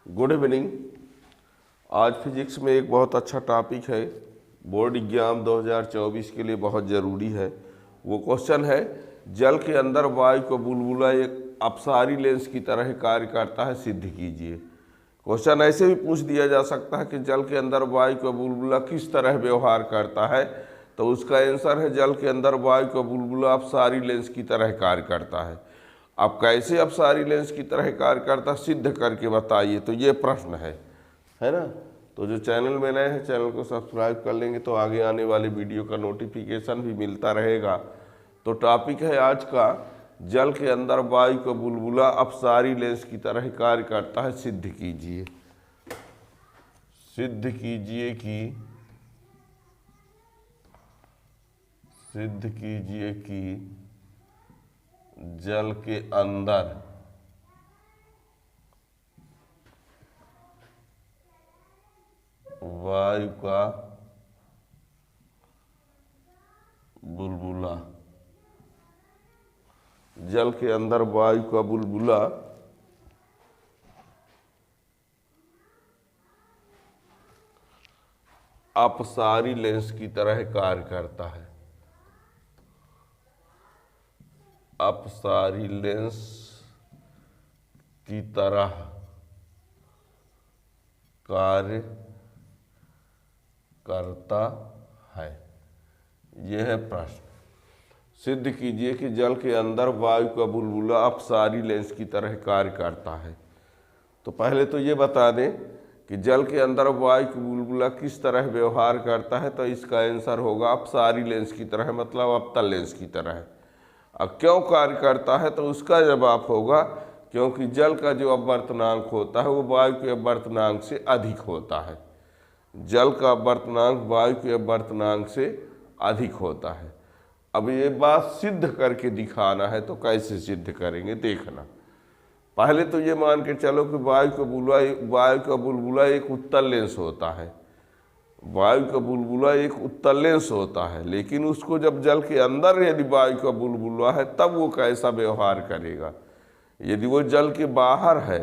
Good evening. आज physics में एक बहुत अच्छा टॉपिक है, बोर्ड एग्जाम 2024 के लिए बहुत ज़रूरी है। वो क्वेश्चन है, जल के अंदर वायु का बुलबुला एक अपसारी लेंस की तरह कार्य करता है, सिद्ध कीजिए। क्वेश्चन ऐसे भी पूछ दिया जा सकता है कि जल के अंदर वायु का बुलबुला किस तरह व्यवहार करता है, तो उसका आंसर है जल के अंदर वायु का बुलबुला अपसारी लेंस की तरह कार्य करता है। अब कैसे अपसारी लेंस की तरह कार्य करता सिद्ध करके बताइए, तो ये प्रश्न है ना। तो जो चैनल में नए हैं, चैनल को सब्सक्राइब कर लेंगे तो आगे आने वाली वीडियो का नोटिफिकेशन भी मिलता रहेगा। तो टॉपिक है आज का, जल के अंदर वायु का बुलबुला अपसारी लेंस की तरह कार्य करता है, सिद्ध कीजिए। सिद्ध कीजिए कि जल के अंदर वायु का बुलबुला, जल के अंदर वायु का बुलबुला अपसारी लेंस की तरह कार्य करता है। अपसारी लेंस की तरह कार्य करता है, यह है प्रश्न। सिद्ध कीजिए कि जल के अंदर वायु का बुलबुला अपसारी लेंस की तरह कार्य करता है। तो पहले तो ये बता दें कि जल के अंदर वायु का बुलबुला किस तरह व्यवहार करता है, तो इसका आंसर होगा अपसारी लेंस की तरह, मतलब अवतल लेंस की तरह। अब क्यों कार्य करता है, तो उसका जवाब होगा क्योंकि जल का जो अपवर्तनांक होता है वो वायु के अपवर्तनांक से अधिक होता है। जल का अपवर्तनांक वायु के अपवर्तनांक से अधिक होता है। अब ये बात सिद्ध करके दिखाना है, तो कैसे सिद्ध करेंगे देखना। पहले तो ये मान के चलो कि वायु का बुलबुला एक उत्तल लेंस होता है। वायु का बुलबुला एक उत्तल लेंस होता है, लेकिन उसको जब जल के अंदर यदि वायु का बुलबुला है तब वो कैसा व्यवहार करेगा। यदि वो जल के बाहर है,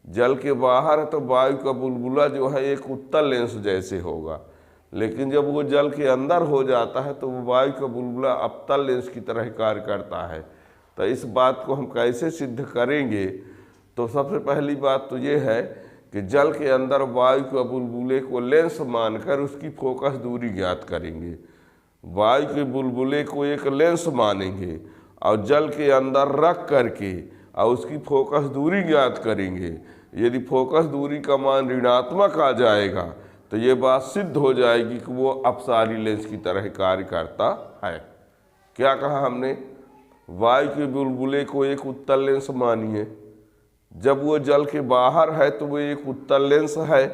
जल के बाहर है तो वायु का बुलबुला जो है एक उत्तल लेंस जैसे होगा, लेकिन जब वो जल के अंदर हो जाता है तो वो वायु का बुलबुला अवतल लेंस की तरह कार्य करता है। तो इस बात को हम कैसे सिद्ध करेंगे, तो सबसे पहली बात तो ये है कि जल के अंदर वायु के बुलबुले को लेंस मानकर उसकी फोकस दूरी ज्ञात करेंगे। वायु के बुलबुले को एक लेंस मानेंगे और जल के अंदर रख करके और उसकी फोकस दूरी ज्ञात करेंगे। यदि फोकस दूरी का मान ऋणात्मक आ जाएगा तो ये बात सिद्ध हो जाएगी कि वो अपसारी लेंस की तरह कार्य करता है। क्या कहा हमने, वायु के बुलबुले को एक उत्तल लेंस मानिए। जब वो जल के बाहर है तो वो एक उत्तल लेंस है,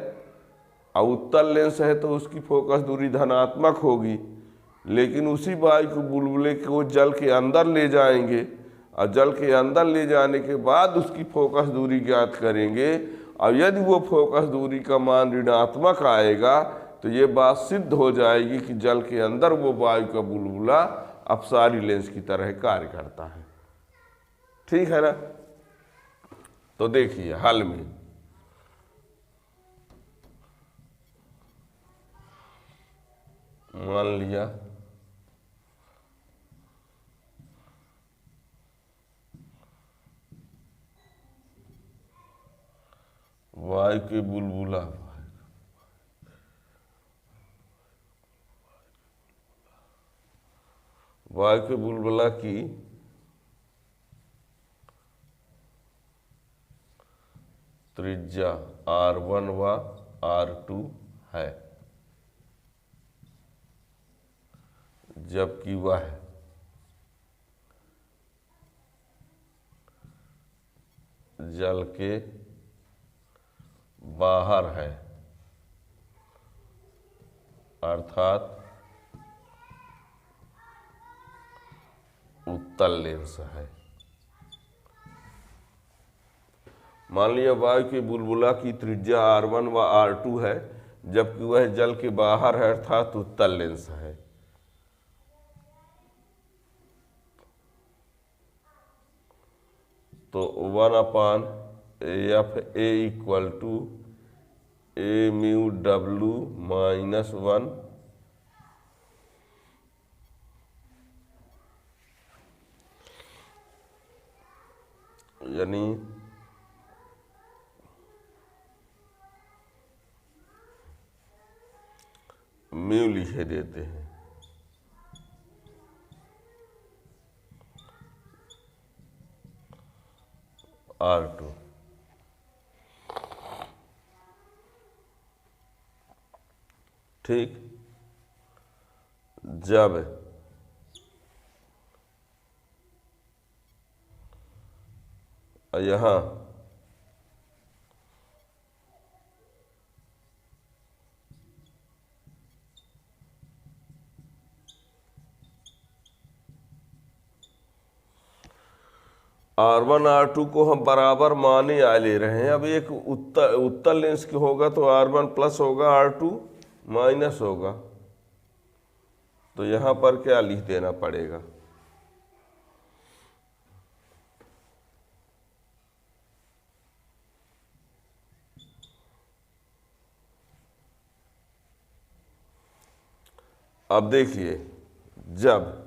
और उत्तल लेंस है तो उसकी फोकस दूरी धनात्मक होगी। लेकिन उसी वायु के बुलबुले को जल के अंदर ले जाएंगे और जल के अंदर ले जाने के बाद उसकी फोकस दूरी ज्ञात करेंगे, और यदि वो फोकस दूरी का मान ऋणात्मक आएगा तो ये बात सिद्ध हो जाएगी कि जल के अंदर वो वायु का बुलबुला अपसारी लेंस की तरह कार्य करता है। ठीक है ना। तो देखिए हल में, मान लिया वायु के बुलबुला की त्रिज्या R1 व R2 है, जबकि वह जल के बाहर है, अर्थात उत्तल लेंस है। मान लिया वायु के बुलबुला की त्रिज्या R1 व R2 है, जबकि वह जल के बाहर है, अर्थात उत्तल लेंस है। तो 1/m F A equal to A mu W -1 यानी म्यू लिखे देते हैं R2। ठीक, जब यहाँ R1 R2 को हम बराबर माने आ ले रहे हैं। अब एक उत्तल लेंस की होगा तो R1 प्लस होगा, R2 माइनस होगा, तो यहाँ पर क्या लिख देना पड़ेगा? अब देखिए, जब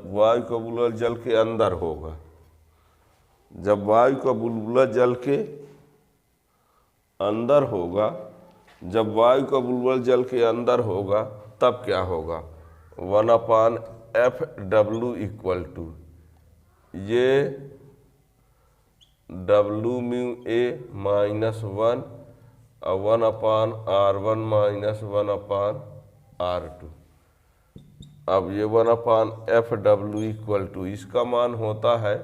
वायु का बुलबुला जल के अंदर होगा, जब वायु का बुलबुला जल के अंदर होगा, जब वायु का बुलबुला जल के अंदर होगा तब क्या होगा? 1/F इक्वल टू ये W म्यू ए -1 और 1/R1 -1/R2। अब ये 1/F इक्वल टू इसका मान होता है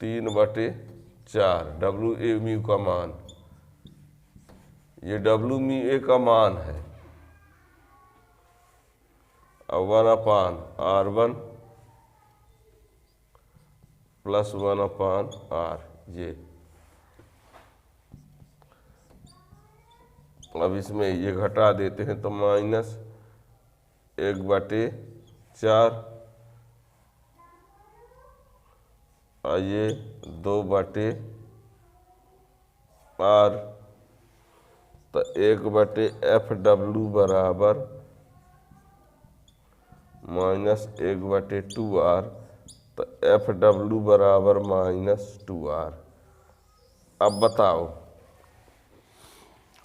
3/4 W ए म्यू का मान, ये W म्यू ए का मान है, और 1/R1 प्लस 1/R ये। अब इसमें ये घटा देते हैं तो -1/4 और ये 2/R, तो 1/F बराबर -1/2R, तो F बराबर -2R। अब बताओ,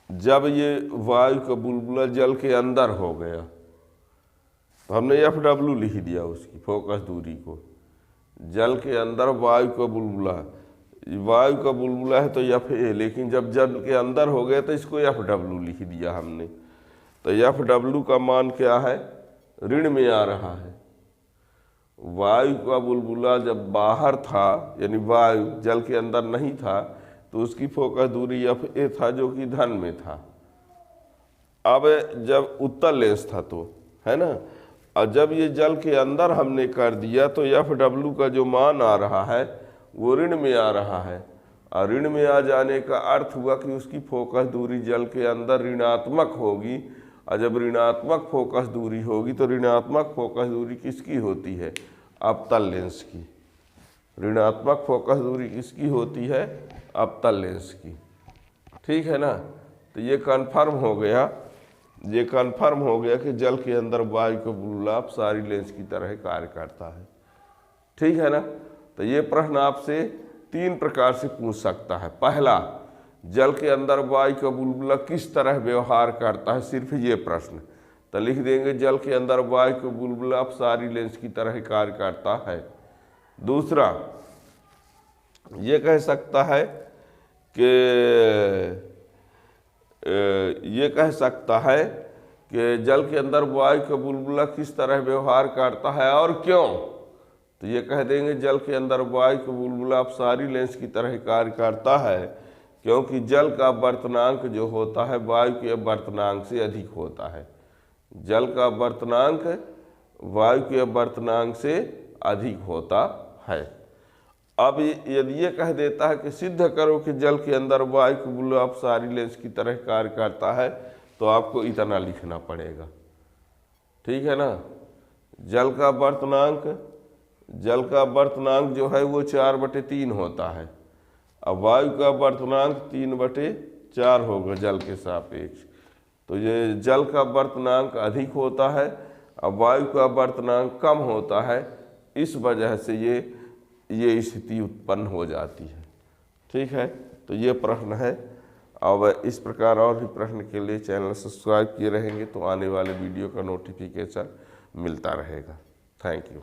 जब ये वायु का बुलबुला जल के अंदर हो गया तो हमने FW लिख दिया उसकी फोकस दूरी को। जल के अंदर वायु का बुलबुला, वायु का बुलबुला है तो FA, लेकिन जब जल के अंदर हो गया तो इसको FW लिख दिया हमने। तो FW का मान क्या है? ऋण में आ रहा है। वायु का बुलबुला जब बाहर था, यानी वायु जल के अंदर नहीं था, तो उसकी फोकस दूरी FA था जो कि धन में था। अब जब उत्तल लेंस था तो, है ना, और जब ये जल के अंदर हमने कर दिया तो FW का जो मान आ रहा है वो ऋण में आ रहा है। और ऋण में आ जाने का अर्थ हुआ कि उसकी फोकस दूरी जल के अंदर ऋणात्मक होगी, और जब ऋणात्मक फोकस दूरी होगी तो ऋणात्मक फोकस दूरी किसकी होती है? अवतल लेंस की। ऋणात्मक फोकस दूरी किसकी होती है? अवतल लेंस की। ठीक है ना। तो ये कन्फर्म हो गया, ये कन्फर्म हो गया कि जल के अंदर वायु का बुलबुला अपसारी लेंस की तरह कार्य करता है। ठीक है ना। तो ये प्रश्न आपसे 3 प्रकार से पूछ सकता है। पहला, जल के अंदर वायु का बुलबुला किस तरह व्यवहार करता है, सिर्फ ये प्रश्न। तो लिख देंगे जल के अंदर वायु का बुलबुला अपसारी लेंस की तरह कार्य करता है। दूसरा, ये कह सकता है कि जल के अंदर वायु का बुलबुला किस तरह व्यवहार करता है और क्यों। तो ये कह देंगे जल के अंदर वायु का बुलबुला अपसारी लेंस की तरह कार्य करता है क्योंकि जल का अपवर्तनांक जो होता है वायु के अपवर्तनांक से अधिक होता है। जल का अपवर्तनांक वायु के अपवर्तनांक से अधिक होता है। अब यदि ये कह देता है कि सिद्ध करो कि जल के अंदर वायु का बुलबुला अपसारी लेंस की तरह कार्य करता है, तो आपको इतना लिखना पड़ेगा, ठीक है ना। जल का वर्तनांक जो है वो 4/3 होता है। अब वायु का वर्तनांक 3/4 होगा जल के सापेक्ष। तो ये जल का वर्तनांक अधिक होता है, अब वायु का वर्तनांक कम होता है, इस वजह से ये स्थिति उत्पन्न हो जाती है, ठीक है। तो ये प्रश्न है। अब इस प्रकार और भी प्रश्न के लिए चैनल सब्सक्राइब किए रहेंगे तो आने वाले वीडियो का नोटिफिकेशन मिलता रहेगा। Thank you.